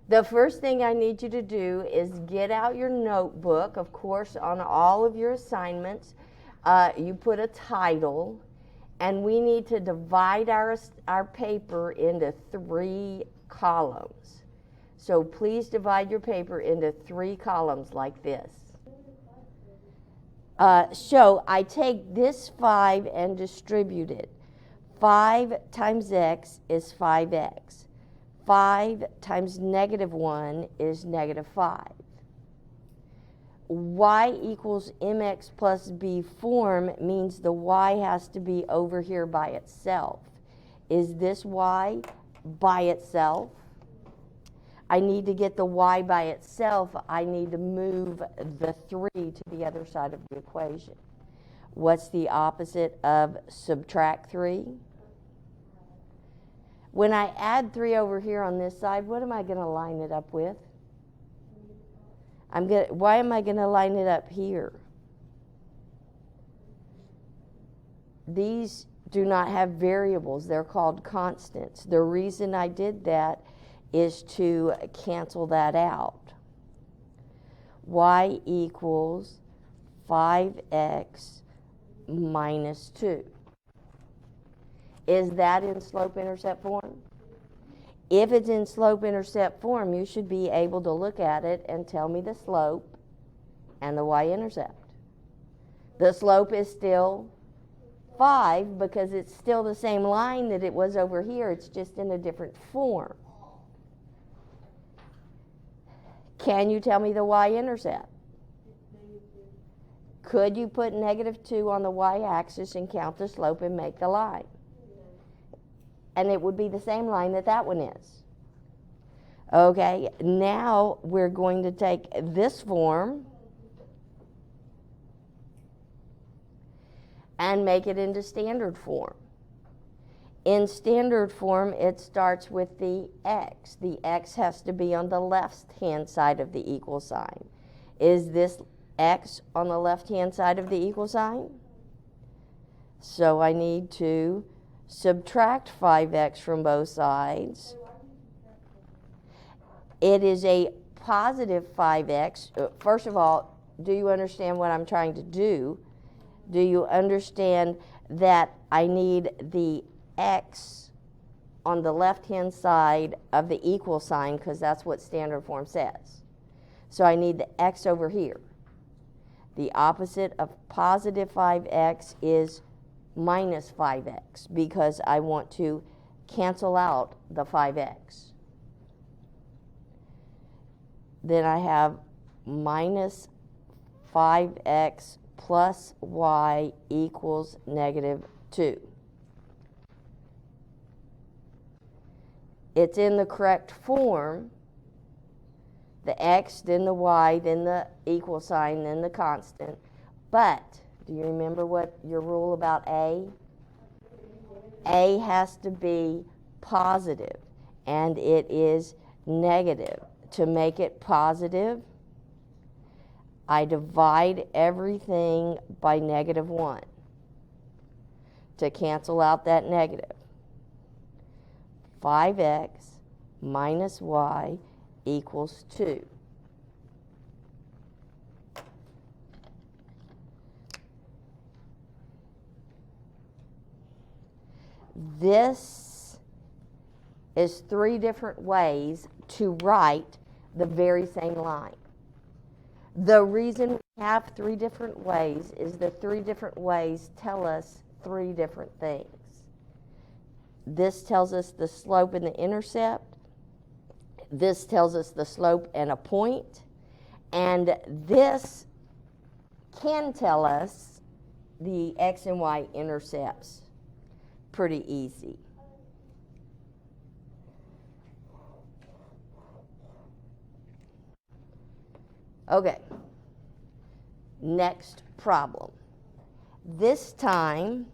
The first thing I need you to do is get out your notebook. Of course, on all of your assignments, you put a title, and we need to divide our paper into 3 columns. So please divide your paper into 3 columns like this. So I take this 5 and distribute it. 5 times x is 5x. 5 times -1 is -5. Y equals mx plus b form means the y has to be over here by itself. Is this y by itself? I need to get the y by itself. I need to move the 3 to the other side of the equation. What's the opposite of subtract 3? When I add 3 over here on this side, what am I going to line it up with? Why am I going to line it up here? These do not have variables. They're called constants. The reason I did that is to cancel that out. Y equals 5x minus 2. Is that in slope-intercept form? If it's in slope-intercept form, you should be able to look at it and tell me the slope and the y-intercept. The slope is still 5 because it's still the same line that it was over here. It's just in a different form. Can you tell me the y-intercept? Could you put -2 on the y-axis and count the slope and make the line? And it would be the same line that one is. Okay, now we're going to take this form and make it into standard form. In standard form, it starts with the x. The x has to be on the left-hand side of the equal sign. Is this x on the left-hand side of the equal sign? So I need to subtract 5x from both sides. It is a positive 5x. First of all, do you understand what I'm trying to do? Do you understand that I need the x on the left-hand side of the equal sign because that's what standard form says. So I need the x over here. The opposite of positive 5x is minus 5x because I want to cancel out the 5x. Then I have minus 5x plus y equals -2. It's in the correct form. The x, then the y, then the equal sign, then the constant. But do you remember what your rule about A? A has to be positive, and it is negative. To make it positive, I divide everything by -1 to cancel out that negative. 5x minus y equals 2. This is 3 different ways to write the very same line. The reason we have 3 different ways is the 3 different ways tell us 3 different things. This tells us the slope and the intercept. This tells us the slope and a point. And this can tell us the x and y intercepts. Pretty easy. Okay, next problem. This time,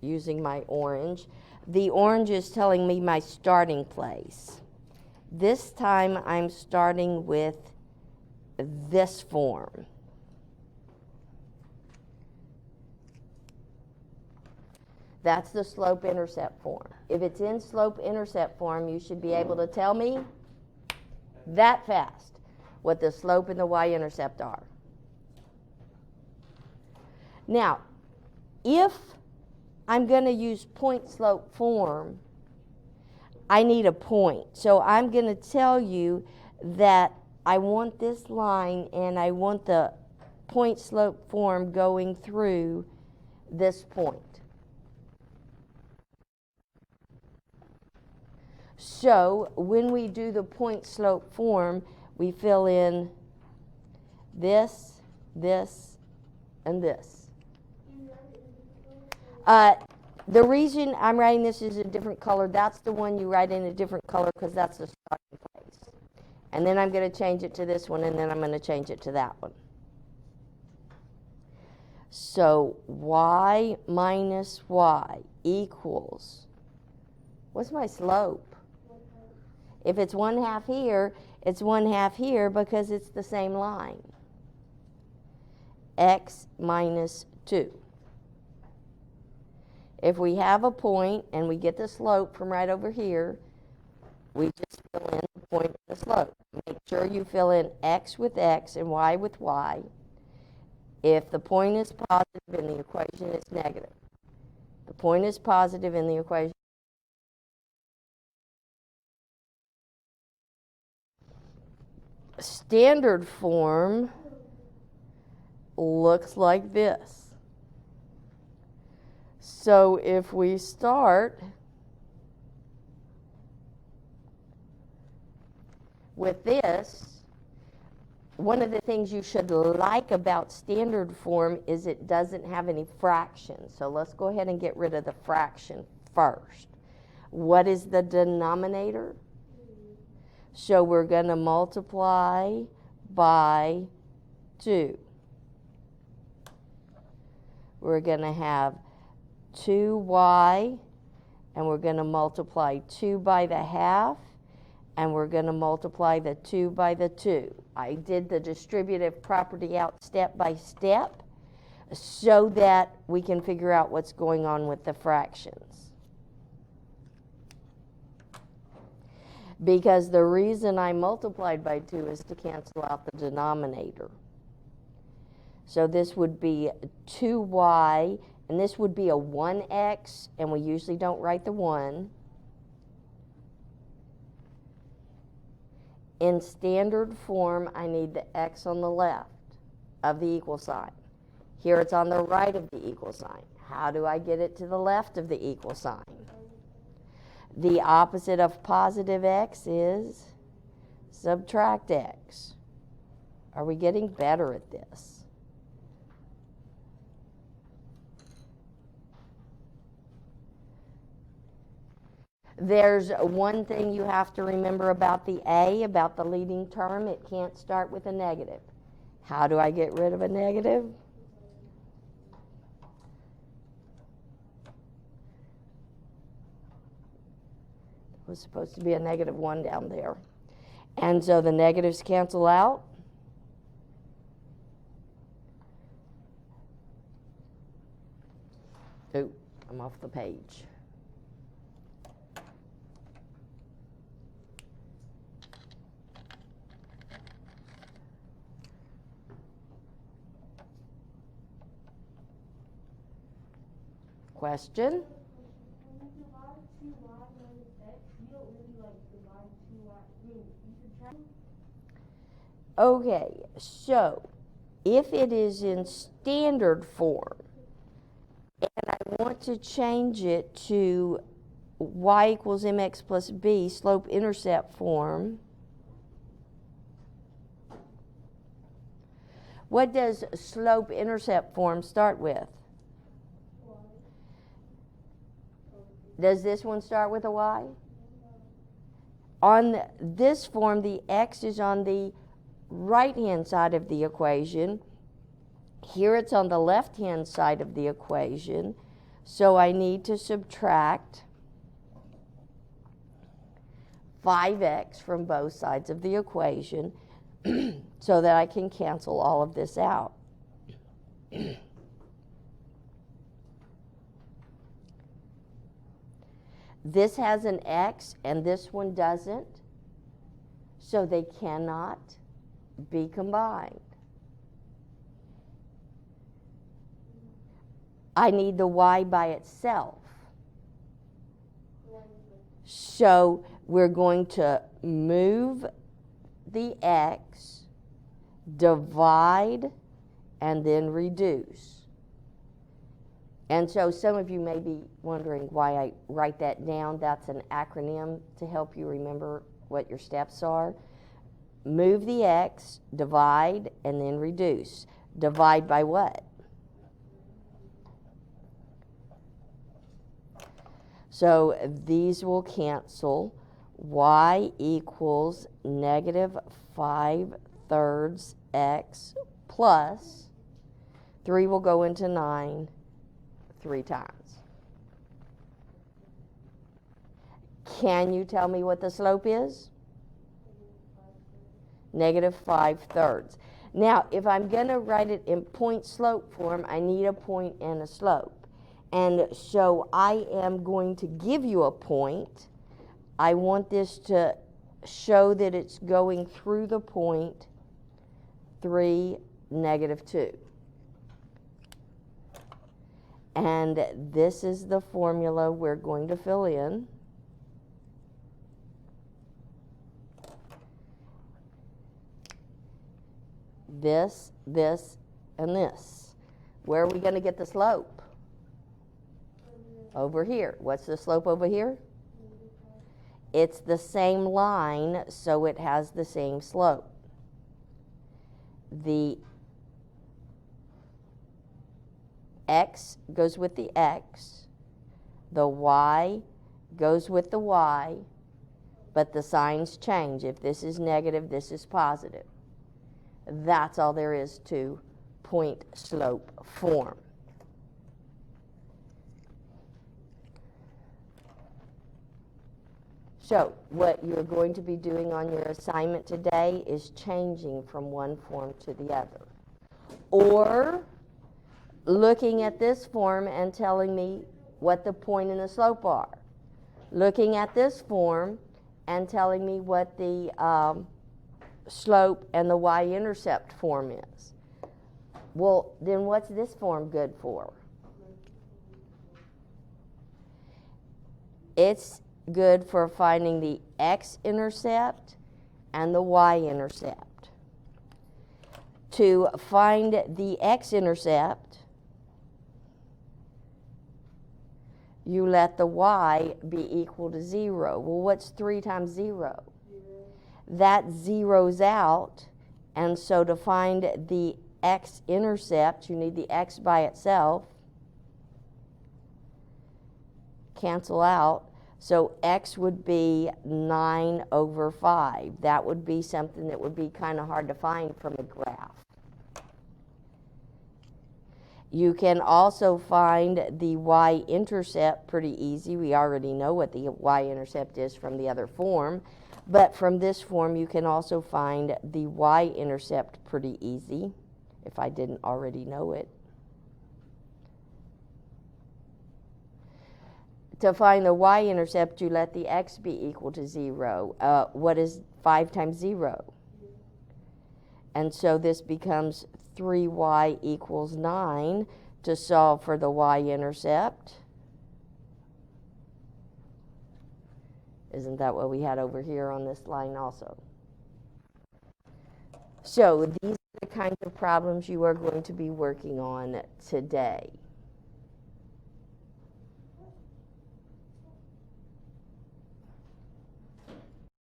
using my orange, the orange is telling me my starting place. This time I'm starting with this form. That's the slope-intercept form. If it's in slope-intercept form, you should be able to tell me that fast what the slope and the y-intercept are. Now, if I'm going to use point-slope form, I need a point. So I'm going to tell you that I want this line and I want the point-slope form going through this point. So when we do the point-slope form, we fill in this, this, and this. The reason I'm writing this is a different color, that's the one you write in a different color because that's the starting place. And then I'm going to change it to this one, and then I'm going to change it to that one. So y minus y equals, what's my slope? If it's 1/2 here, it's 1/2 here because it's the same line. X minus 2. If we have a point and we get the slope from right over here, we just fill in the point and the slope. Make sure you fill in x with x and y with y. If the point is positive in the equation, it's negative. The point is positive in the equation. Standard form looks like this. So if we start with this, one of the things you should like about standard form is it doesn't have any fractions. So let's go ahead and get rid of the fraction first. What is the denominator? So we're going to multiply by 2. We're going to have 2y, and we're going to multiply 2 by the half, and we're going to multiply the 2 by the 2. I did the distributive property out step by step so that we can figure out what's going on with the fractions. Because the reason I multiplied by 2 is to cancel out the denominator. So this would be 2y, and this would be a 1x, and we usually don't write the 1. In standard form, I need the x on the left of the equal sign. Here it's on the right of the equal sign. How do I get it to the left of the equal sign? The opposite of positive x is subtract x. Are we getting better at this? There's one thing you have to remember about the a, about the leading term. It can't start with a negative. How do I get rid of a negative? It was supposed to be a -1 down there. And so the negatives cancel out. Oh, I'm off the page. Question? Okay, so if it is in standard form and I want to change it to y equals mx plus b slope-intercept form, what does slope-intercept form start with? Does this one start with a y? On this form, the x is on the right-hand side of the equation. Here it's on the left-hand side of the equation. So I need to subtract 5x from both sides of the equation so that I can cancel all of this out. This has an x and this one doesn't. So they cannot be combined. I need the y by itself. So we're going to move the x, divide, and then reduce. And so some of you may be wondering why I write that down. That's an acronym to help you remember what your steps are. Move the x, divide, and then reduce. Divide by what? So these will cancel. Y equals negative 5/3 x plus 3 will go into 9 3 times. Can you tell me what the slope is? Negative 5/3. Now, if I'm going to write it in point slope form, I need a point and a slope. And so I am going to give you a point. I want this to show that it's going through the point 3, -2. And this is the formula we're going to fill in. This, and this. Where are we going to get the slope? Over here. What's the slope over here? It's the same line, so it has the same slope. The x goes with the x, the y goes with the y, but the signs change. If this is negative, this is positive. That's all there is to point slope form. So what you're going to be doing on your assignment today is changing from one form to the other. Or looking at this form and telling me what the point and the slope are. Looking at this form and telling me what the slope and the y-intercept form is. Well, then what's this form good for? It's good for finding the x-intercept and the y-intercept. To find the x-intercept, you let the y be equal to 0. Well, what's 3 times 0? 0. That zeroes out, and so to find the x-intercept, you need the x by itself. Cancel out. So x would be 9/5. That would be something that would be kind of hard to find from a graph. You can also find the y-intercept pretty easy. We already know what the y-intercept is from the other form. But from this form, you can also find the y-intercept pretty easy, if I didn't already know it. To find the y-intercept, you let the x be equal to 0. What is 5 times 0? And so this becomes 3y equals 9 to solve for the y-intercept. Isn't that what we had over here on this line also? So these are the kinds of problems you are going to be working on today.